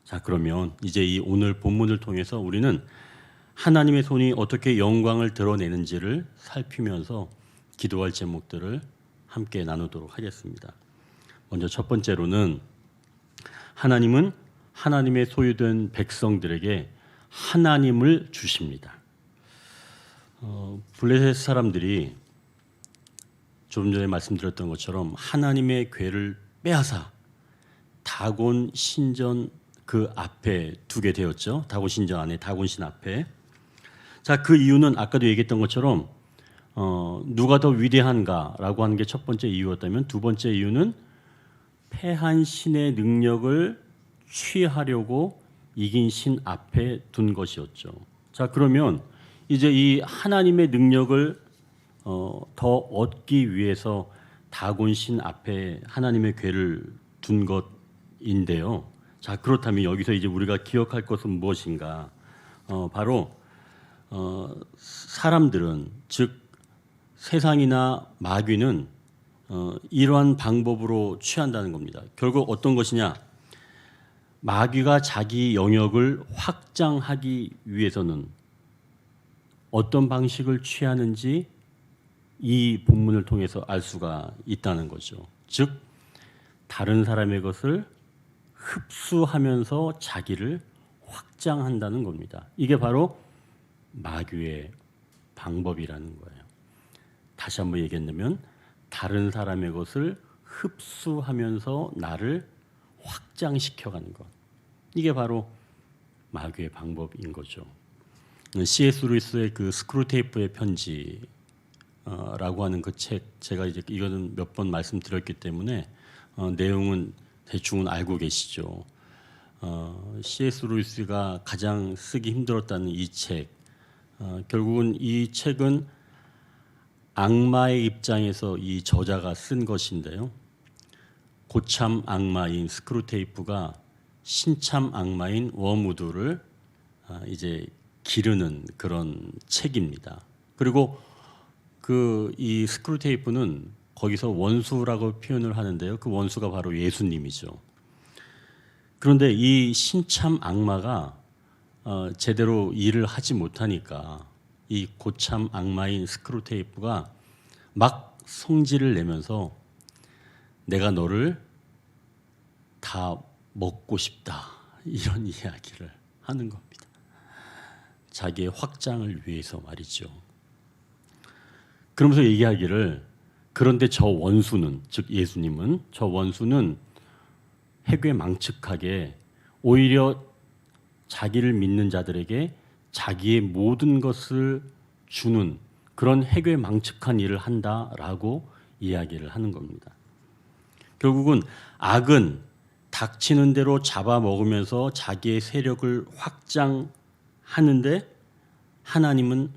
자, 그러면 이제 이 오늘 본문을 통해서 우리는 하나님의 손이 어떻게 영광을 드러내는지를 살피면서 기도할 제목들을 함께 나누도록 하겠습니다. 먼저 첫 번째로는 하나님은 하나님의 소유된 백성들에게 하나님을 주십니다. 블레셋 사람들이 좀 전에 말씀드렸던 것처럼 하나님의 궤를 빼앗아 다곤 신전 그 앞에 두게 되었죠. 다곤 신전 안에 다곤신 앞에. 자, 그 이유는 아까도 얘기했던 것처럼 누가 더 위대한가라고 하는 게 첫 번째 이유였다면, 두 번째 이유는 패한 신의 능력을 취하려고 이긴 신 앞에 둔 것이었죠. 자, 그러면 이제 이 하나님의 능력을 더 얻기 위해서 다곤 신 앞에 하나님의 궤를 둔 것인데요. 자, 그렇다면 여기서 이제 우리가 기억할 것은 무엇인가? 바로 사람들은, 즉 세상이나 마귀는 이러한 방법으로 취한다는 겁니다. 결국 어떤 것이냐? 마귀가 자기 영역을 확장하기 위해서는 어떤 방식을 취하는지 이 본문을 통해서 알 수가 있다는 거죠. 즉 다른 사람의 것을 흡수하면서 자기를 확장한다는 겁니다. 이게 바로 마귀의 방법이라는 거예요. 다시 한번 얘기한다면 다른 사람의 것을 흡수하면서 나를 확장시켜가는 것. 이게 바로 마귀의 방법인 거죠. C.S. 루이스의 그 스크루테이프의 편지라고 하는 그 책, 제가 이제 이거는 몇 번 말씀드렸기 때문에 내용은 대충은 알고 계시죠. C.S. 루이스가 가장 쓰기 힘들었다는 이 책, 결국은 이 책은 악마의 입장에서 이 저자가 쓴 것인데요. 고참 악마인 스크루테이프가 신참 악마인 워무드를 이제 기르는 그런 책입니다. 그리고 그 이 스크루테이프는 거기서 원수라고 표현을 하는데요. 그 원수가 바로 예수님이죠. 그런데 이 신참 악마가 제대로 일을 하지 못하니까 이 고참 악마인 스크루테이프가 막 성질을 내면서 내가 너를 다 먹고 싶다, 이런 이야기를 하는 겁니다. 자기의 확장을 위해서 말이죠. 그러면서 얘기하기를, 그런데 저 원수는, 즉 예수님은, 저 원수는 해괴망측하게 오히려 자기를 믿는 자들에게 자기의 모든 것을 주는 그런 해괴망측한 일을 한다라고 이야기를 하는 겁니다. 결국은 악은 닥치는 대로 잡아먹으면서 자기의 세력을 확장하는데 하나님은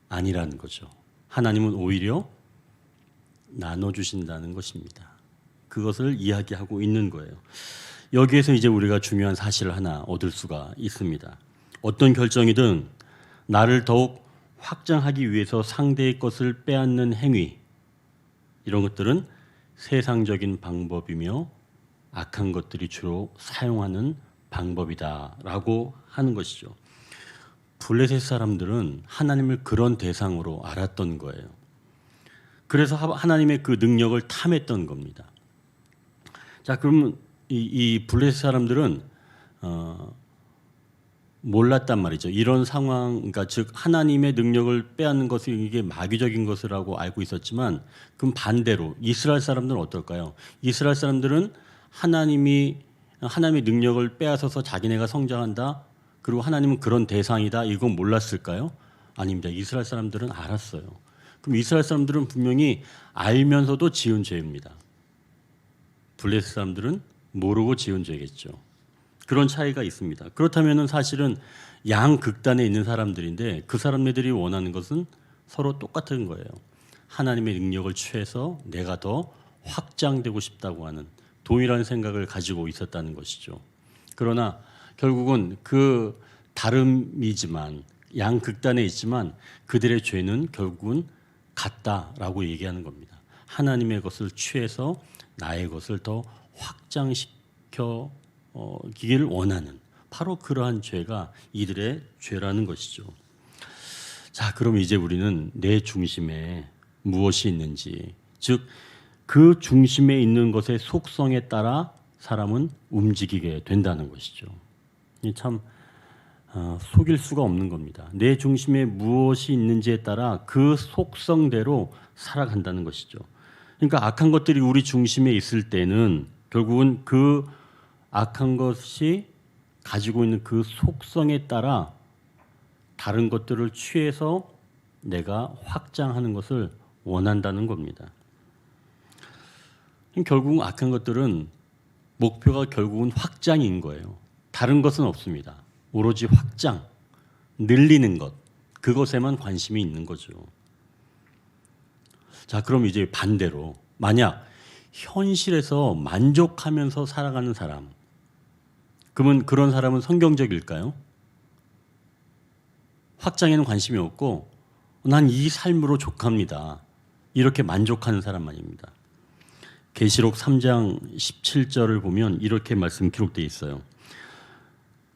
아니라는 거죠. 하나님은 오히려 나눠주신다는 것입니다. 그것을 이야기하고 있는 거예요. 여기에서 이제 우리가 중요한 사실을 하나 얻을 수가 있습니다. 어떤 결정이든 나를 더욱 확장하기 위해서 상대의 것을 빼앗는 행위, 이런 것들은 세상적인 방법이며 악한 것들이 주로 사용하는 방법이다라고 하는 것이죠. 블레셋 사람들은 하나님을 그런 대상으로 알았던 거예요. 그래서 하나님의 그 능력을 탐했던 겁니다. 자, 그러면 이 블레셋 사람들은 몰랐단 말이죠. 이런 상황, 그러니까 즉 하나님의 능력을 빼앗는 것이 이게 마귀적인 것이라고 알고 있었지만, 그럼 반대로 이스라엘 사람들은 어떨까요? 이스라엘 사람들은 하나님의 능력을 빼앗아서 자기네가 성장한다, 그리고 하나님은 그런 대상이다, 이건 몰랐을까요? 아닙니다. 이스라엘 사람들은 알았어요. 그럼 이스라엘 사람들은 분명히 알면서도 지은 죄입니다. 블레셋 사람들은 모르고 지은 죄겠죠. 그런 차이가 있습니다. 그렇다면 사실은 양극단에 있는 사람들인데 그 사람들이 원하는 것은 서로 똑같은 거예요. 하나님의 능력을 취해서 내가 더 확장되고 싶다고 하는 동일한 생각을 가지고 있었다는 것이죠. 그러나 결국은 그 다름이지만, 양극단에 있지만 그들의 죄는 결국은 같다라고 얘기하는 겁니다. 하나님의 것을 취해서 나의 것을 더 확장시켜 기기를 원하는, 바로 그러한 죄가 이들의 죄라는 것이죠. 자, 그럼 이제 우리는 내 중심에 무엇이 있는지, 즉 그 중심에 있는 것의 속성에 따라 사람은 움직이게 된다는 것이죠. 참 속일 수가 없는 겁니다. 내 중심에 무엇이 있는지에 따라 그 속성대로 살아간다는 것이죠. 그러니까 악한 것들이 우리 중심에 있을 때는 결국은 그 악한 것이 가지고 있는 그 속성에 따라 다른 것들을 취해서 내가 확장하는 것을 원한다는 겁니다. 결국 악한 것들은 목표가 결국은 확장인 거예요. 다른 것은 없습니다. 오로지 확장, 늘리는 것, 그것에만 관심이 있는 거죠. 자, 그럼 이제 반대로 만약 현실에서 만족하면서 살아가는 사람, 그러면 그런 사람은 성경적일까요? 확장에는 관심이 없고 난 이 삶으로 족합니다. 이렇게 만족하는 사람 말입니다. 계시록 3장 17절을 보면 이렇게 말씀 기록되어 있어요.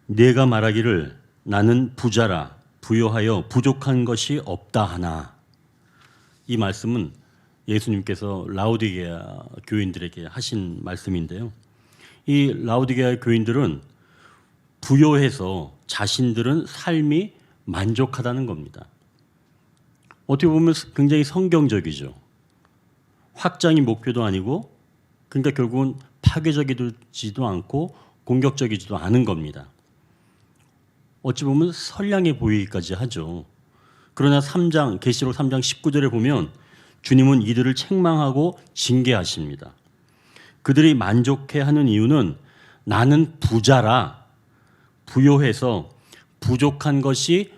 내가 말하기를 나는 부자라 부요하여 부족한 것이 없다 하나. 이 말씀은 예수님께서 라오디게아 교인들에게 하신 말씀인데요. 이 라오디게아 교인들은 부요해서 자신들은 삶이 만족하다는 겁니다. 어떻게 보면 굉장히 성경적이죠. 확장이 목표도 아니고, 그러니까 결국은 파괴적이지도 않고 공격적이지도 않은 겁니다. 어찌 보면 선량해 보이기까지 하죠. 그러나 계시록 3장 19절에 보면 주님은 이들을 책망하고 징계하십니다. 그들이 만족해하는 이유는 나는 부자라 부요해서 부족한 것이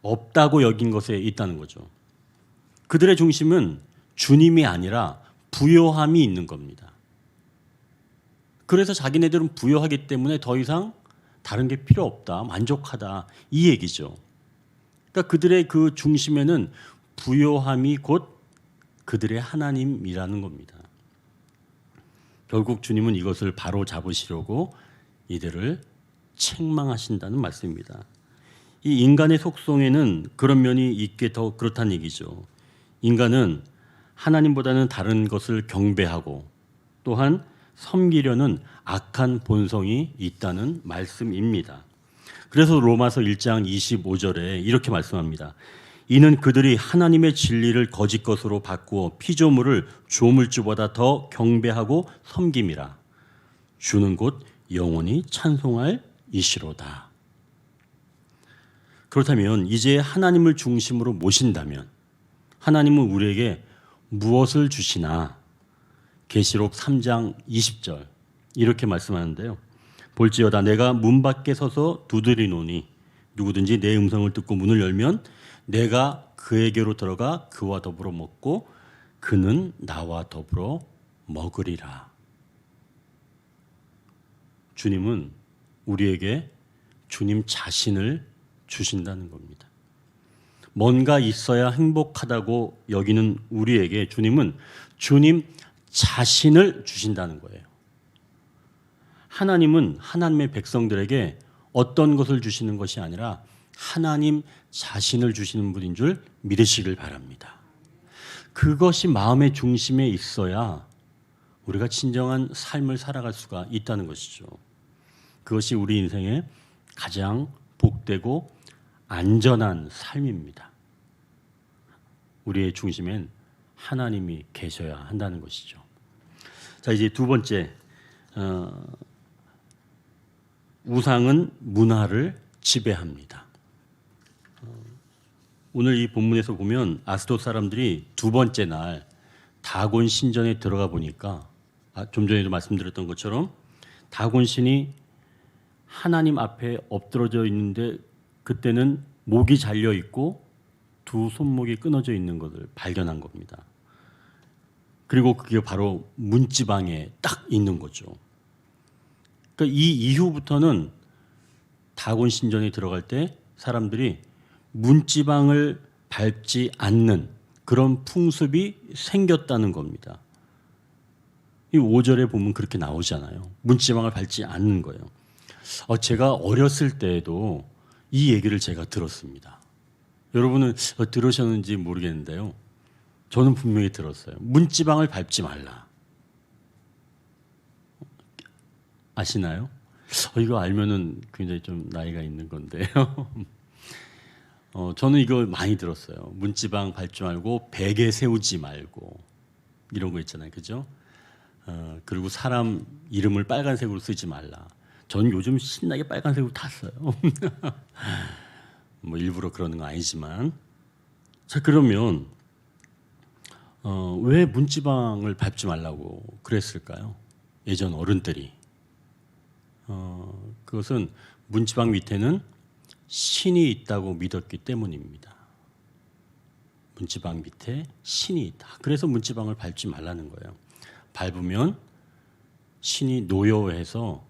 없다고 여긴 것에 있다는 거죠. 그들의 중심은 주님이 아니라 부요함이 있는 겁니다. 그래서 자기네들은 부요하기 때문에 더 이상 다른 게 필요 없다, 만족하다, 이 얘기죠. 그러니까 그들의 그 중심에는 부요함이 곧 그들의 하나님이라는 겁니다. 결국 주님은 이것을 바로 잡으시려고 이들을 책망하신다는 말씀입니다. 이 인간의 속성에는 그런 면이 있게 더 그렇다는 얘기죠. 인간은 하나님보다는 다른 것을 경배하고 또한 섬기려는 악한 본성이 있다는 말씀입니다. 그래서 로마서 1장 25절에 이렇게 말씀합니다. 이는 그들이 하나님의 진리를 거짓 것으로 바꾸어 피조물을 조물주보다 더 경배하고 섬김이라. 주는 곧 영원히 찬송할 이시로다. 그렇다면 이제 하나님을 중심으로 모신다면 하나님은 우리에게 무엇을 주시나? 계시록 3장 20절 이렇게 말씀하는데요. 볼지어다 내가 문 밖에 서서 두드리노니 누구든지 내 음성을 듣고 문을 열면 내가 그에게로 들어가 그와 더불어 먹고 그는 나와 더불어 먹으리라. 주님은 우리에게 주님 자신을 주신다는 겁니다. 뭔가 있어야 행복하다고 여기는 우리에게 주님은 주님 자신을 주신다는 거예요. 하나님은 하나님의 백성들에게 어떤 것을 주시는 것이 아니라 하나님 자신을 주시는 분인 줄 믿으시길 바랍니다. 그것이 마음의 중심에 있어야 우리가 진정한 삶을 살아갈 수가 있다는 것이죠. 그것이 우리 인생의 가장 복되고 안전한 삶입니다. 우리의 중심엔 하나님이 계셔야 한다는 것이죠. 자, 이제 두 번째, 우상은 문화를 지배합니다. 오늘 이 본문에서 보면 아스돗 사람들이 두 번째 날 다곤 신전에 들어가 보니까 좀 전에도 말씀드렸던 것처럼 다곤 신이 하나님 앞에 엎드러져 있는데 그때는 목이 잘려 있고 두 손목이 끊어져 있는 것을 발견한 겁니다. 그리고 그게 바로 문지방에 딱 있는 거죠. 그러니까 이 이후부터는 다곤 신전에 들어갈 때 사람들이 문지방을 밟지 않는 그런 풍습이 생겼다는 겁니다. 이 5절에 보면 그렇게 나오잖아요. 문지방을 밟지 않는 거예요. 제가 어렸을 때에도 이 얘기를 제가 들었습니다. 여러분은 들으셨는지 모르겠는데요. 저는 분명히 들었어요. 문지방을 밟지 말라. 아시나요? 이거 알면은 굉장히 좀 나이가 있는 건데요. 저는 이거 많이 들었어요. 문지방 밟지 말고 베개 세우지 말고 이런 거 있잖아요, 그죠? 그리고 사람 이름을 빨간색으로 쓰지 말라. 저는 요즘 신나게 빨간색으로 탔어요. 뭐 일부러 그러는 거 아니지만, 자 그러면 왜 문지방을 밟지 말라고 그랬을까요? 예전 어른들이. 그것은 문지방 밑에는 신이 있다고 믿었기 때문입니다. 문지방 밑에 신이 있다. 그래서 문지방을 밟지 말라는 거예요. 밟으면 신이 노여워해서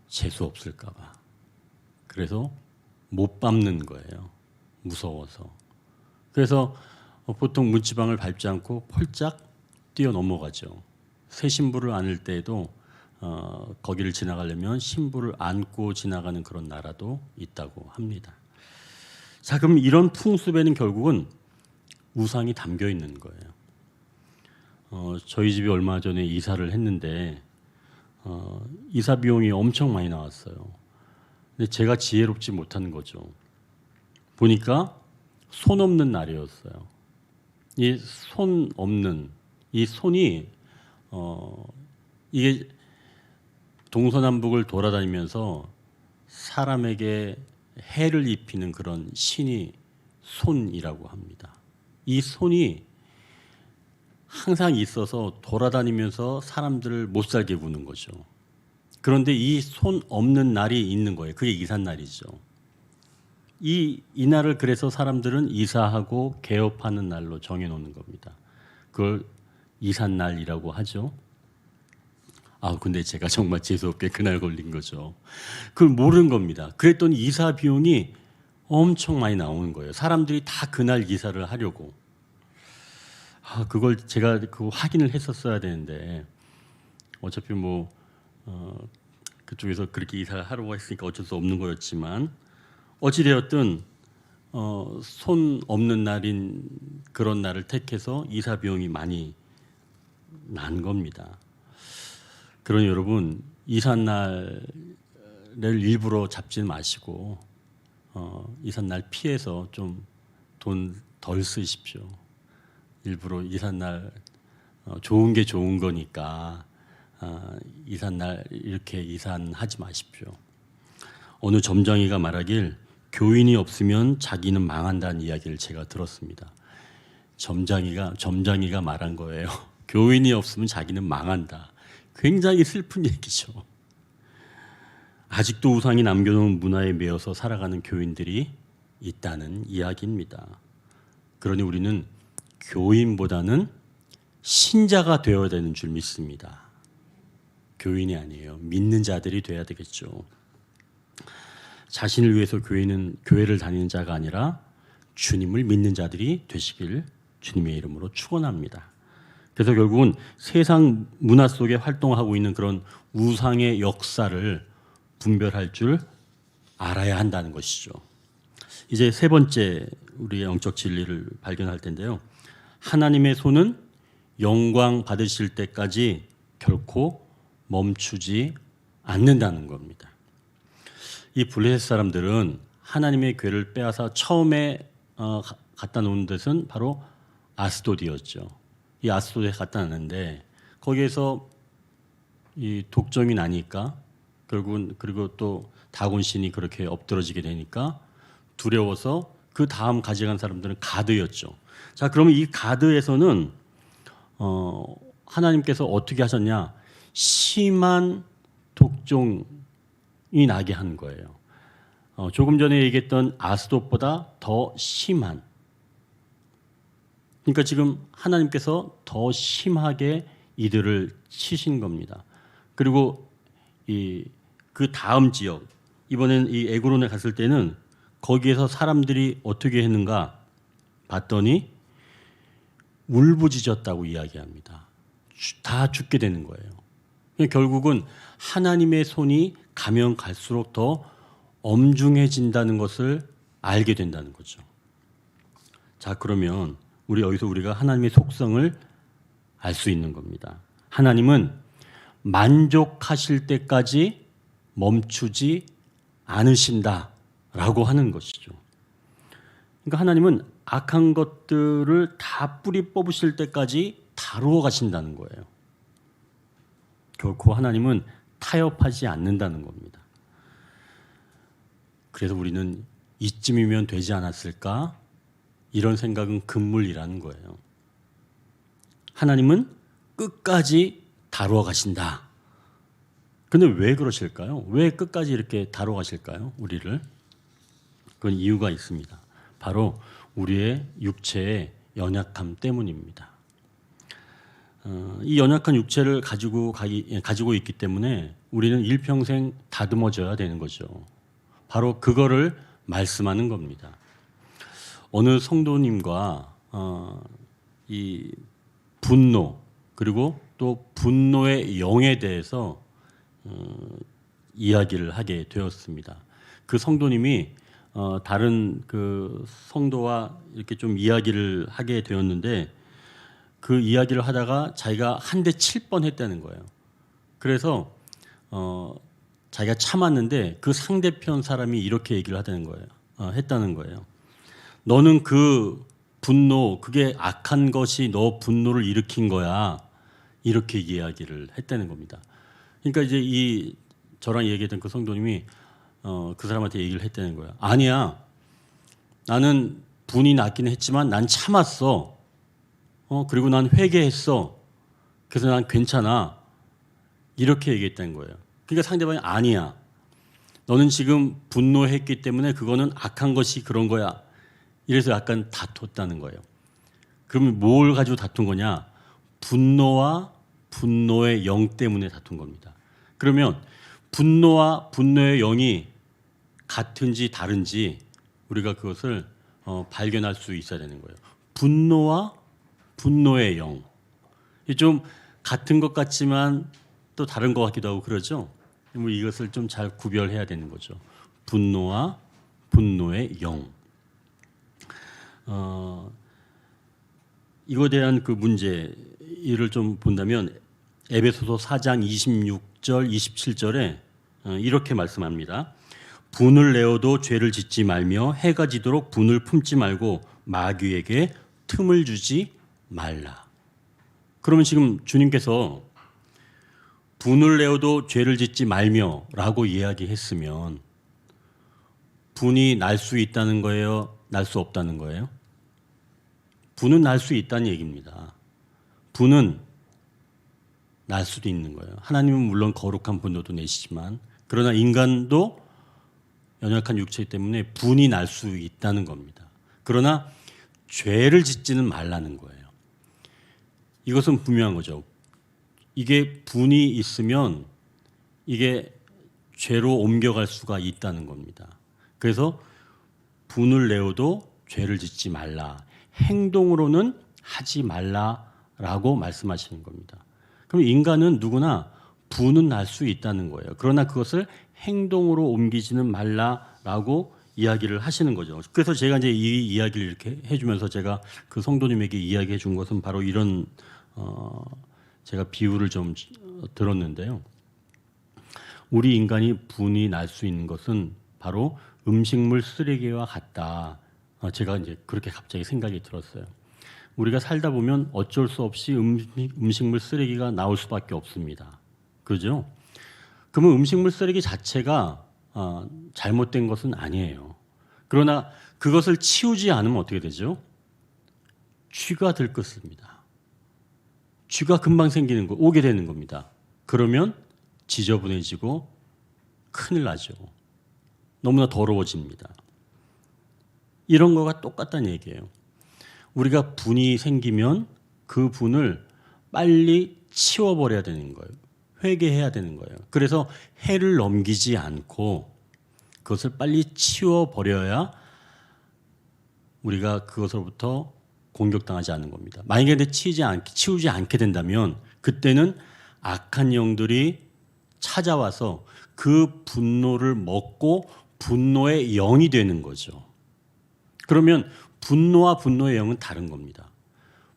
재수 없을까 봐. 그래서 못 밟는 거예요. 무서워서. 그래서 보통 문지방을 밟지 않고 펄짝 뛰어 넘어가죠. 새 신부를 안을 때에도 거기를 지나가려면 신부를 안고 지나가는 그런 나라도 있다고 합니다. 자, 그럼 이런 풍습에는 결국은 우상이 담겨 있는 거예요. 저희 집이 얼마 전에 이사를 했는데 이사 비용이 엄청 많이 나왔어요. 근데 제가 지혜롭지 못한 거죠. 보니까 손 없는 날이었어요. 이 손 없는 이 손이 이게 동서남북을 돌아다니면서 사람에게 해를 입히는 그런 신이 손이라고 합니다. 이 손이 항상 있어서 돌아다니면서 사람들을 못 살게 구는 거죠. 그런데 이 손 없는 날이 있는 거예요. 그게 이삿날이죠. 이 날을 그래서 사람들은 이사하고 개업하는 날로 정해놓는 겁니다. 그걸 이삿날이라고 하죠. 근데 제가 정말 재수없게 그날 걸린 거죠. 그걸 모르는 겁니다. 그랬더니 이사 비용이 엄청 많이 나오는 거예요. 사람들이 다 그날 이사를 하려고. 그걸 제가 확인을 했었어야 되는데 어차피 그쪽에서 그렇게 이사를 하려고 했으니까 어쩔 수 없는 거였지만 어찌되었든 손 없는 날인 그런 날을 택해서 이사 비용이 많이 난 겁니다. 그러니 여러분 이삿날을 일부러 잡지 마시고 이삿날 피해서 좀 돈 덜 쓰십시오. 일부러 이삿날 좋은 게 좋은 거니까 이삿날 이렇게 이삿하지 마십시오. 어느 점장이가 말하길 교인이 없으면 자기는 망한다는 이야기를 제가 들었습니다. 점장이가 말한 거예요. 교인이 없으면 자기는 망한다. 굉장히 슬픈 얘기죠. 아직도 우상이 남겨놓은 문화에 매여서 살아가는 교인들이 있다는 이야기입니다. 그러니 우리는 교인보다는 신자가 되어야 되는 줄 믿습니다. 교인이 아니에요. 믿는 자들이 돼야 되겠죠. 자신을 위해서 교회를 다니는 자가 아니라 주님을 믿는 자들이 되시길 주님의 이름으로 축원합니다. 그래서 결국은 세상 문화 속에 활동하고 있는 그런 우상의 역사를 분별할 줄 알아야 한다는 것이죠. 이제 세 번째 우리의 영적 진리를 발견할 텐데요. 하나님의 손은 영광 받으실 때까지 결코 멈추지 않는다는 겁니다. 이 블레셋 사람들은 하나님의 궤를 빼앗아 처음에 갖다 놓은 데는 바로 아스돗이었죠. 이 아스돗에 갖다 놨는데 거기에서 이 독점이 나니까 결국은 그리고 또 다곤 신이 그렇게 엎드러지게 되니까 두려워서 그 다음 가져간 사람들은 가드였죠. 자, 그러면 이 가드에서는 하나님께서 어떻게 하셨냐? 심한 독종이 나게 한 거예요. 조금 전에 얘기했던 아스돗보다 더 심한. 그러니까 지금 하나님께서 더 심하게 이들을 치신 겁니다. 그리고 그 다음 지역, 이번엔 이 에그론에 갔을 때는 거기에서 사람들이 어떻게 했는가 봤더니 울부짖었다고 이야기합니다. 다 죽게 되는 거예요. 결국은 하나님의 손이 가면 갈수록 더 엄중해진다는 것을 알게 된다는 거죠. 자, 그러면 여기서 우리가 하나님의 속성을 알 수 있는 겁니다. 하나님은 만족하실 때까지 멈추지 않으신다라고 하는 것이죠. 그러니까 하나님은 악한 것들을 다 뿌리 뽑으실 때까지 다루어 가신다는 거예요. 결코 하나님은 타협하지 않는다는 겁니다. 그래서 우리는 이쯤이면 되지 않았을까? 이런 생각은 금물이라는 거예요. 하나님은 끝까지 다루어 가신다. 근데 왜 그러실까요? 왜 끝까지 이렇게 다루어 가실까요? 우리를? 그건 이유가 있습니다. 바로 우리의 육체의 연약함 때문입니다. 이 연약한 육체를 가지고 있기 때문에 우리는 일평생 다듬어져야 되는 거죠. 바로 그거를 말씀하는 겁니다. 어느 성도님과 이 분노 그리고 또 분노의 영에 대해서 이야기를 하게 되었습니다. 그 성도님이 다른 그 성도와 이렇게 좀 이야기를 하게 되었는데 그 이야기를 하다가 자기가 한 대 칠 뻔했다는 거예요. 그래서 자기가 참았는데 그 상대편 사람이 이렇게 얘기를 했다는 거예요. 너는 그 분노, 그게 악한 것이 너 분노를 일으킨 거야. 이렇게 이야기를 했다는 겁니다. 그러니까 이제 저랑 얘기했던 그 성도님이 그 사람한테 얘기를 했다는 거야. 아니야. 나는 분이 났긴 했지만 난 참았어. 그리고 난 회개했어. 그래서 난 괜찮아. 이렇게 얘기했다는 거예요. 그러니까 상대방이 아니야. 너는 지금 분노했기 때문에 그거는 악한 것이 그런 거야. 이래서 약간 다퉜다는 거예요. 그러면 뭘 가지고 다툰 거냐? 분노와 분노의 영 때문에 다툰 겁니다. 그러면 분노와 분노의 영이 같은지 다른지 우리가 그것을 발견할 수 있어야 되는 거예요. 분노와 분노의 영. 좀 같은 것 같지만 또 다른 것 같기도 하고 그러죠. 이것을 좀 잘 구별해야 되는 거죠. 분노와 분노의 영. 이거에 대한 그 문제를 좀 본다면 에베소서 4장 26절 27절에 이렇게 말씀합니다. 분을 내어도 죄를 짓지 말며 해가 지도록 분을 품지 말고 마귀에게 틈을 주지 말라. 그러면 지금 주님께서 분을 내어도 죄를 짓지 말며 라고 이야기했으면 분이 날 수 있다는 거예요? 날 수 없다는 거예요? 분은 날 수 있다는 얘기입니다. 분은 날 수도 있는 거예요. 하나님은 물론 거룩한 분노도 내시지만 그러나 인간도 연약한 육체 때문에 분이 날 수 있다는 겁니다. 그러나 죄를 짓지는 말라는 거예요. 이것은 분명한 거죠. 이게 분이 있으면 이게 죄로 옮겨갈 수가 있다는 겁니다. 그래서 분을 내어도 죄를 짓지 말라. 행동으로는 하지 말라라고 말씀하시는 겁니다. 그럼 인간은 누구나 분은 날 수 있다는 거예요. 그러나 그것을 행동으로 옮기지는 말라라고 이야기를 하시는 거죠. 그래서 제가 이제 이 이야기를 이렇게 해주면서 제가 그 성도님에게 이야기해 준 것은 바로 이런 제가 비유를 좀 들었는데요. 우리 인간이 분이 날 수 있는 것은 바로 음식물 쓰레기와 같다. 제가 이제 그렇게 갑자기 생각이 들었어요. 우리가 살다 보면 어쩔 수 없이 음식물 쓰레기가 나올 수밖에 없습니다. 그죠? 그러면 음식물 쓰레기 자체가 잘못된 것은 아니에요. 그러나 그것을 치우지 않으면 어떻게 되죠? 쥐가 들끓습니다. 쥐가 금방 오게 되는 겁니다. 그러면 지저분해지고 큰일 나죠. 너무나 더러워집니다. 이런 거가 똑같다는 얘기예요. 우리가 분이 생기면 그 분을 빨리 치워버려야 되는 거예요. 회개해야 되는 거예요. 그래서 해를 넘기지 않고 그것을 빨리 치워버려야 우리가 그것으로부터 공격당하지 않는 겁니다. 만약에 치우지 않게 된다면 그때는 악한 영들이 찾아와서 그 분노를 먹고 분노의 영이 되는 거죠. 그러면 분노와 분노의 영은 다른 겁니다.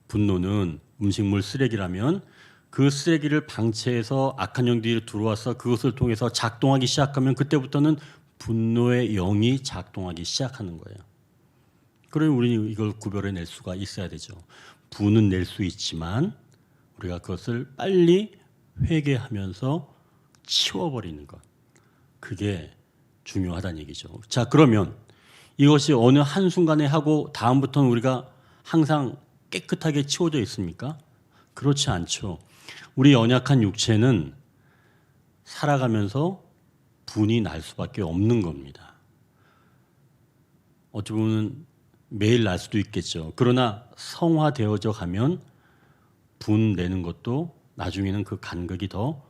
분노는 음식물 쓰레기라면 그 쓰레기를 방치해서 악한 영들이 들어와서 그것을 통해서 작동하기 시작하면 그때부터는 분노의 영이 작동하기 시작하는 거예요. 그러면 우리는 이걸 구별해낼 수가 있어야 되죠. 분은 낼 수 있지만 우리가 그것을 빨리 회개하면서 치워버리는 것. 그게 중요하다는 얘기죠. 자, 그러면 이것이 어느 한순간에 하고 다음부터는 우리가 항상 깨끗하게 치워져 있습니까? 그렇지 않죠. 우리 연약한 육체는 살아가면서 분이 날 수밖에 없는 겁니다. 어찌 보면 매일 날 수도 있겠죠. 그러나 성화되어져 가면 분 내는 것도 나중에는 그 간격이 더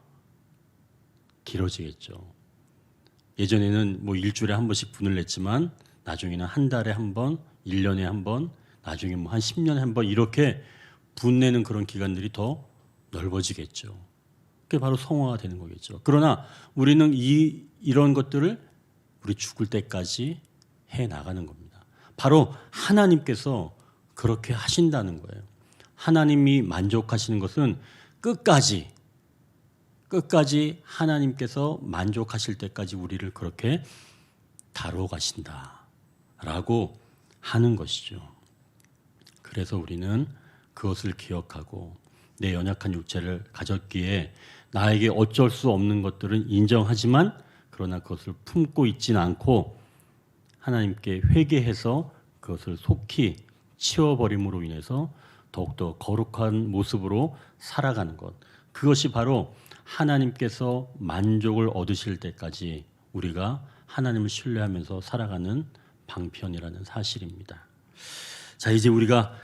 길어지겠죠. 예전에는 뭐 일주일에 한 번씩 분을 냈지만 나중에는 한 달에 한 번, 1년에 한 번, 나중에 뭐 한 10년에 한 번 이렇게 분 내는 그런 기간들이 더 넓어지겠죠. 그게 바로 성화가 되는 거겠죠. 그러나 우리는 이런 것들을 우리 죽을 때까지 해 나가는 겁니다. 바로 하나님께서 그렇게 하신다는 거예요. 하나님이 만족하시는 것은 끝까지 하나님께서 만족하실 때까지 우리를 그렇게 다루어 가신다라고 하는 것이죠. 그래서 우리는 그것을 기억하고 내 연약한 육체를 가졌기에 나에게 어쩔 수 없는 것들은 인정하지만 그러나 그것을 품고 있지는 않고 하나님께 회개해서 그것을 속히 치워버림으로 인해서 더욱더 거룩한 모습으로 살아가는 것. 그것이 바로 하나님께서 만족을 얻으실 때까지 우리가 하나님을 신뢰하면서 살아가는 방편이라는 사실입니다. 자, 이제 우리가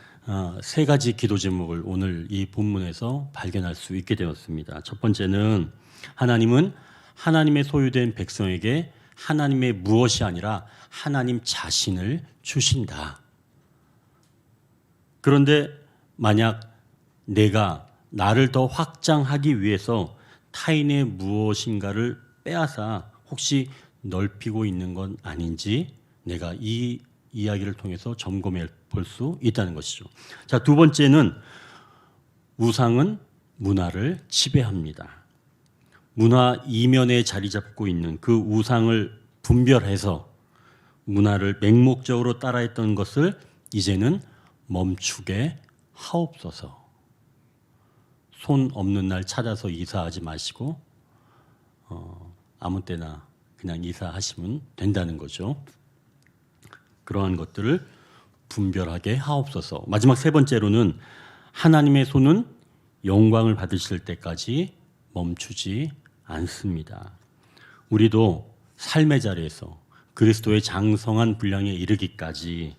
세 가지 기도 제목을 오늘 이 본문에서 발견할 수 있게 되었습니다. 첫 번째는 하나님은 하나님의 소유된 백성에게 하나님의 무엇이 아니라 하나님 자신을 주신다. 그런데 만약 내가 나를 더 확장하기 위해서 타인의 무엇인가를 빼앗아 혹시 넓히고 있는 건 아닌지 내가 이 이야기를 통해서 점검해 볼 수 있다는 것이죠. 자, 두 번째는 우상은 문화를 지배합니다. 문화 이면에 자리 잡고 있는 그 우상을 분별해서 문화를 맹목적으로 따라했던 것을 이제는 멈추게 하옵소서. 손 없는 날 찾아서 이사하지 마시고 아무 때나 그냥 이사하시면 된다는 거죠. 그러한 것들을 분별하게 하옵소서. 마지막 세 번째로는 하나님의 손은 영광을 받으실 때까지 멈추지 않습니다. 우리도 삶의 자리에서 그리스도의 장성한 분량에 이르기까지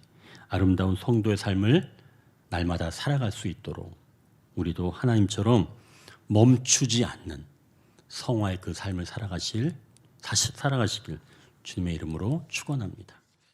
아름다운 성도의 삶을 날마다 살아갈 수 있도록 우리도 하나님처럼 멈추지 않는 성화의 그 삶을 살아가시길 주님의 이름으로 축원합니다.